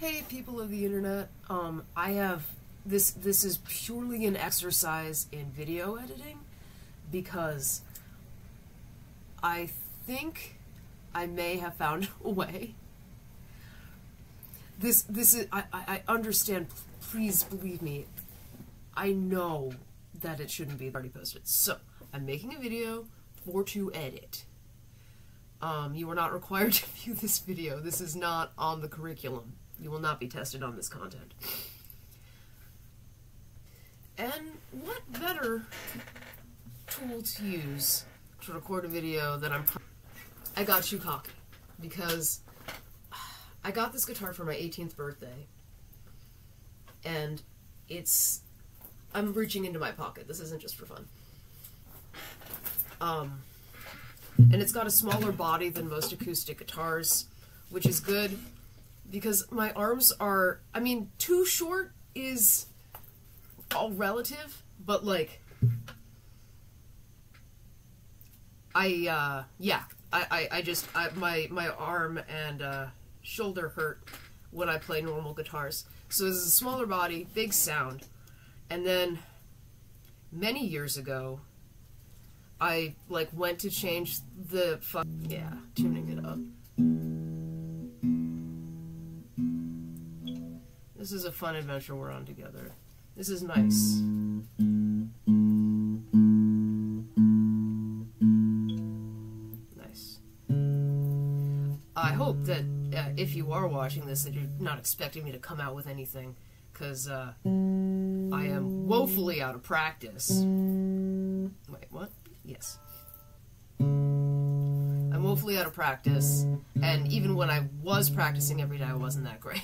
Hey, people of the internet. I have this is purely an exercise in video editing because I think I may have found a way. This is I understand, please believe me. I know that it shouldn't be already posted. So, I'm making a video to edit. You are not required to view this video. This is not on the curriculum. You will not be tested on this content. And what better tool to use to record a video than I got too cocky, because I got this guitar for my 18th birthday, and I'm reaching into my pocket. This isn't just for fun. And it's got a smaller body than most acoustic guitars, which is good, because my arms are, I mean, too short is all relative, but like, my arm and shoulder hurt when I play normal guitars. So this is a smaller body, big sound. And then many years ago, I like went to change the tuning it up. This is a fun adventure we're on together. This is nice. Nice. I hope that if you are watching this, that you're not expecting me to come out with anything, because I am woefully out of practice. Wait, what? Yes. I'm woefully out of practice, and even when I was practicing every day, I wasn't that great.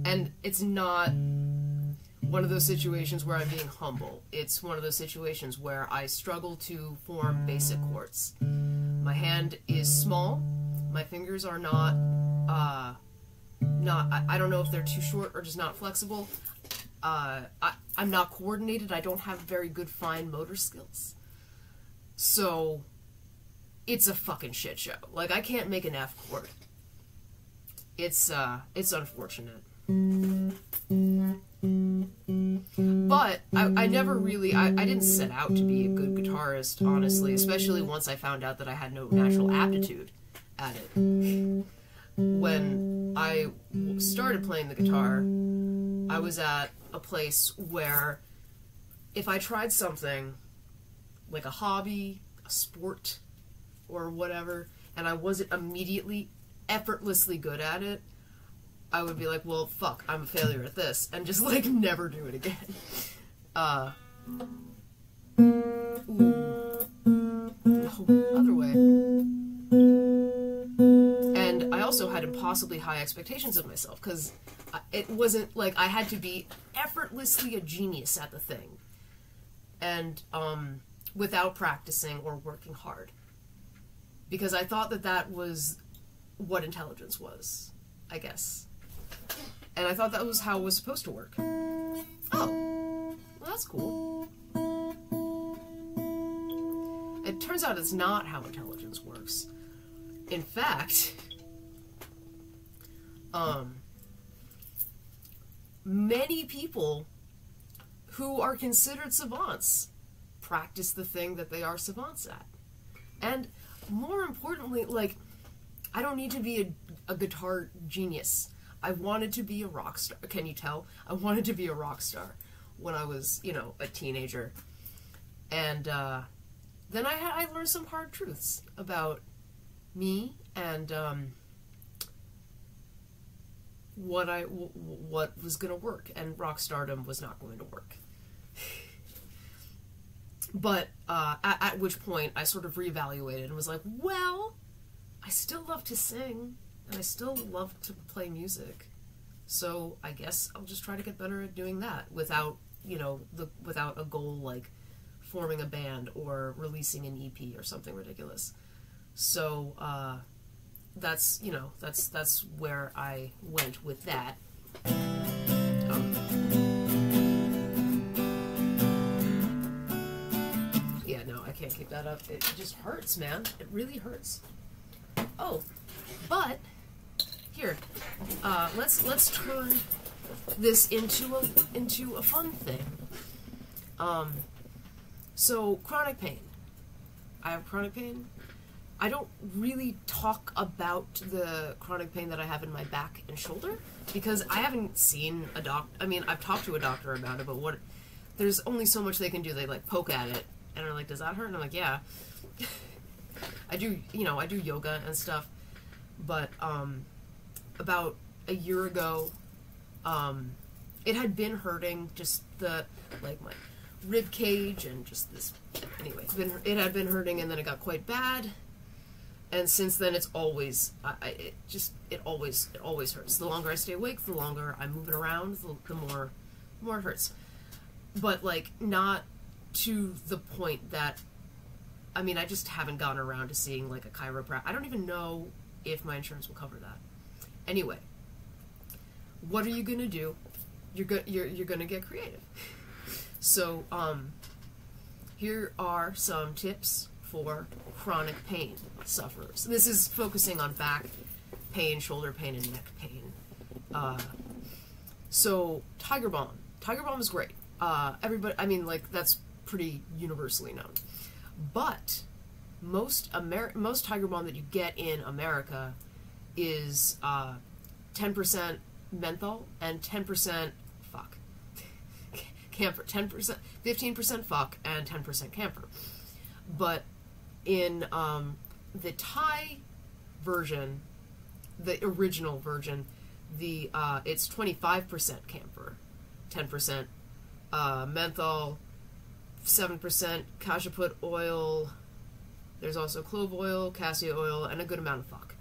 And it's not one of those situations where I'm being humble. It's one of those situations where I struggle to form basic chords. My hand is small. My fingers are not, I don't know if they're too short or just not flexible. I'm not coordinated. I don't have very good fine motor skills. So, it's a fucking shit show. Like, I can't make an F chord. It's unfortunate. But I never really, I didn't set out to be a good guitarist, honestly, especially once I found out that I had no natural aptitude at it. When I started playing the guitar, I was at a place where if I tried something like a hobby, a sport, or whatever, and I wasn't immediately, effortlessly good at it, I would be like, well, fuck, I'm a failure at this, and just, like, never do it again. Other way. And I also had impossibly high expectations of myself, because it wasn't, like, I had to be effortlessly a genius at the thing. And, without practicing or working hard. Because I thought that that was what intelligence was, I guess. And I thought that was how it was supposed to work. Oh, well, that's cool. It turns out it's not how intelligence works. In fact, many people who are considered savants practice the thing that they are savants at. And more importantly, like, I don't need to be a guitar genius. I wanted to be a rock star. Can you tell? I wanted to be a rock star when I was, you know, a teenager. And then I learned some hard truths about me and what was going to work, and rock stardom was not going to work. But at which point I sort of reevaluated and was like, well, I still love to sing, and I still love to play music, so I guess I'll just try to get better at doing that without, you know, without a goal like forming a band or releasing an EP or something ridiculous. So that's, you know, that's where I went with that. Yeah, no, I can't keep that up. It just hurts, man. It really hurts. Oh, but here, let's turn this into a fun thing. So chronic pain. I have chronic pain. I don't really talk about the chronic pain that I have in my back and shoulder because I haven't seen a doc. I mean, I've talked to a doctor about it, but there's only so much they can do. They like poke at it and are like, "Does that hurt?" And I'm like, "Yeah." I do yoga and stuff, but about a year ago, it had been hurting, just my rib cage and just this. Anyway, it had been hurting, and then it got quite bad. And since then, it's always, it always hurts. The longer I stay awake, the longer I'm moving around, the more it hurts. But, like, not to the point that, I mean, I just haven't gotten around to seeing, like, a chiropractor. I don't even know if my insurance will cover that. Anyway, what are you gonna do? You're gonna get creative. So, here are some tips for chronic pain sufferers. This is focusing on back pain, shoulder pain, and neck pain. So Tiger Balm. Tiger Balm is great. Everybody, I mean, like, that's pretty universally known. But most Tiger Balm that you get in America is 10% menthol and 10% camphor. 10%, 15% fuck, and 10% camphor. But in the Thai version, the original version, it's 25% camphor, 10% menthol, 7% cashaput oil. There's also clove oil, cassia oil, and a good amount of fuck.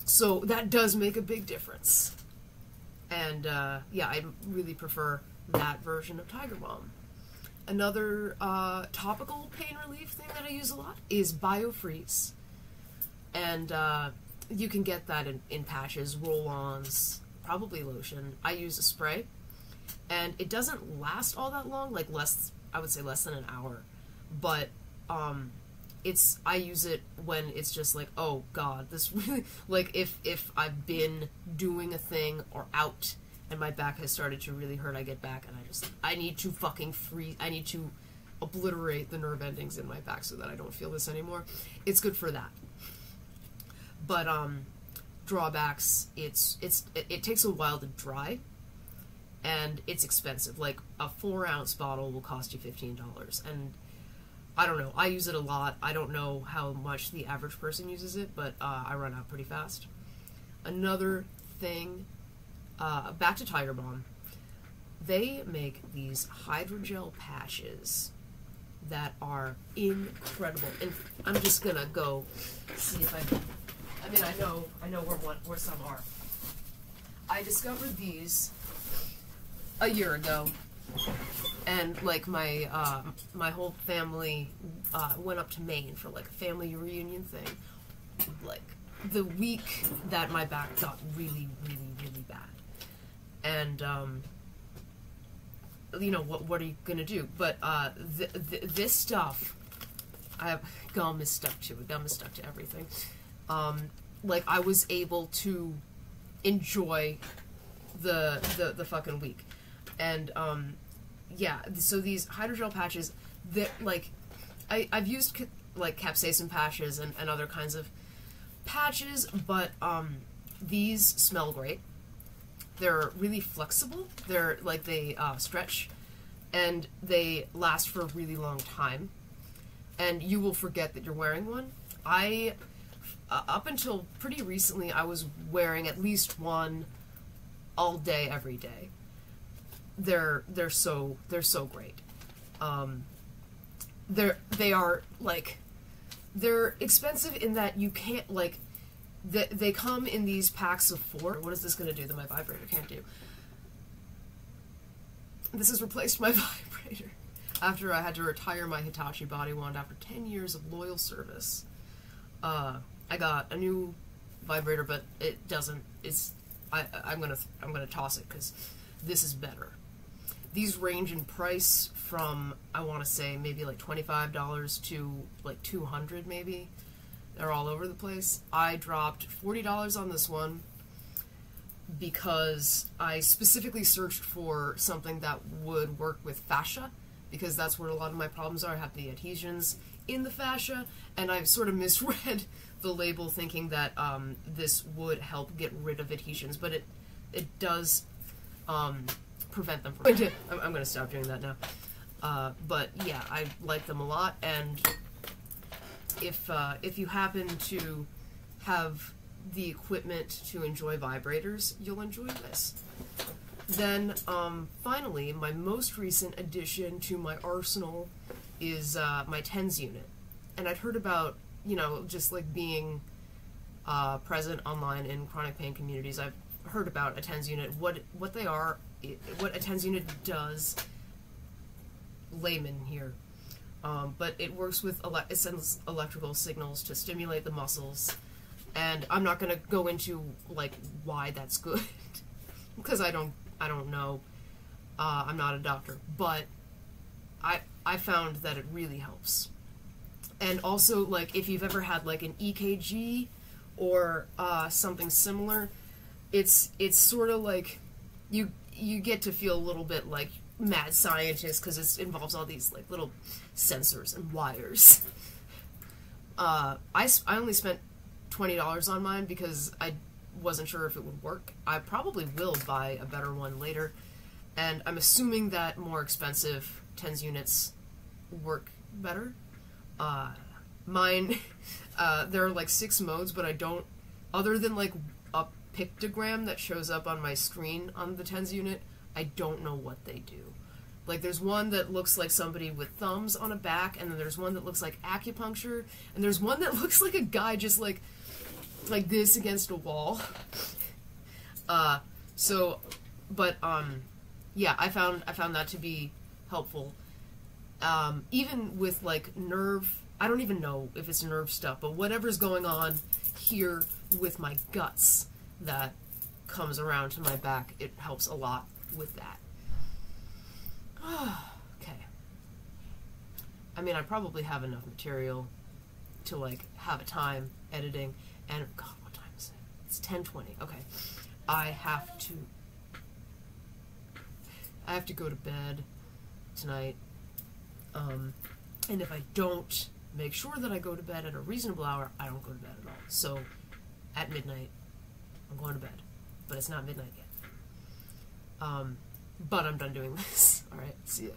So that does make a big difference. And yeah, I really prefer that version of Tiger Balm. Another topical pain relief thing that I use a lot is BioFreeze. And you can get that in patches, roll-ons, probably lotion. I use a spray. And it doesn't last all that long, like I would say less than an hour. But I use it when it's just like, oh god, this really, like if I've been doing a thing or out and my back has started to really hurt, I get back and I need to fucking freeze, I need to obliterate the nerve endings in my back so that I don't feel this anymore. It's good for that. But drawbacks, it takes a while to dry, and it's expensive. Like a 4-ounce bottle will cost you $15, and I don't know, I use it a lot. I don't know how much the average person uses it, but I run out pretty fast. Another thing, back to Tiger Balm, they make these hydrogel patches that are incredible. And I'm just gonna go see if I mean, I know where some are. I discovered these a year ago, and like my whole family went up to Maine for like a family reunion thing, like the week that my back got really, really, really bad. And you know, what are you gonna do? But this stuff, gum is stuck to it. Gum is stuck to everything. Like I was able to enjoy the fucking week. And yeah, so these hydrogel patches, that like I've used like capsaicin patches and other kinds of patches, but these smell great. They're really flexible. They're like they stretch, and they last for a really long time. And you will forget that you're wearing one. Up until pretty recently, I was wearing at least one all day, every day. They're so great. They are like, they're expensive in that you can't like. They come in these packs of 4. What is this going to do that my vibrator can't do? This has replaced my vibrator after I had to retire my Hitachi body wand after 10 years of loyal service. I got a new vibrator, but it doesn't. I'm gonna toss it because this is better. These range in price from, I want to say, maybe like $25 to like $200 maybe. They're all over the place. I dropped $40 on this one, because I specifically searched for something that would work with fascia, because that's where a lot of my problems are. I have the adhesions in the fascia, and I've sort of misread the label thinking that this would help get rid of adhesions, but it does prevent them from... I'm going to stop doing that now. But yeah, I like them a lot, and if you happen to have the equipment to enjoy vibrators, you'll enjoy this. Then, finally, my most recent addition to my arsenal is my TENS unit. And I'd heard about, you know, just like being present online in chronic pain communities, I've heard about a TENS unit, what they are, what a TENS unit does, layman here. But it works with, it sends electrical signals to stimulate the muscles, and I'm not going to go into, like, why that's good, because I don't know, I'm not a doctor, but I found that it really helps. And also, like, if you've ever had, like, an EKG or something similar, it's sort of like, you get to feel a little bit like mad scientist, because it involves all these, like, little sensors and wires. I only spent $20 on mine because I wasn't sure if it would work. I probably will buy a better one later, and I'm assuming that more expensive TENS units work better. Mine, there are like 6 modes, but I don't, other than like a pictogram that shows up on my screen on the TENS unit, I don't know what they do. Like, there's one that looks like somebody with thumbs on a back, and then there's one that looks like acupuncture, and there's one that looks like a guy just like this against a wall. Yeah, I found that to be helpful. Even with, like, nerve, I don't even know if it's nerve stuff, but whatever's going on here with my guts that comes around to my back, it helps a lot with that. Okay. I mean, I probably have enough material to, like, have a time editing, and, God, what time is it? It's 10:20. Okay. I have to go to bed tonight, and if I don't make sure that I go to bed at a reasonable hour, I don't go to bed at all. So, at midnight, I'm going to bed. But it's not midnight yet. But I'm done doing this. Alright, see ya.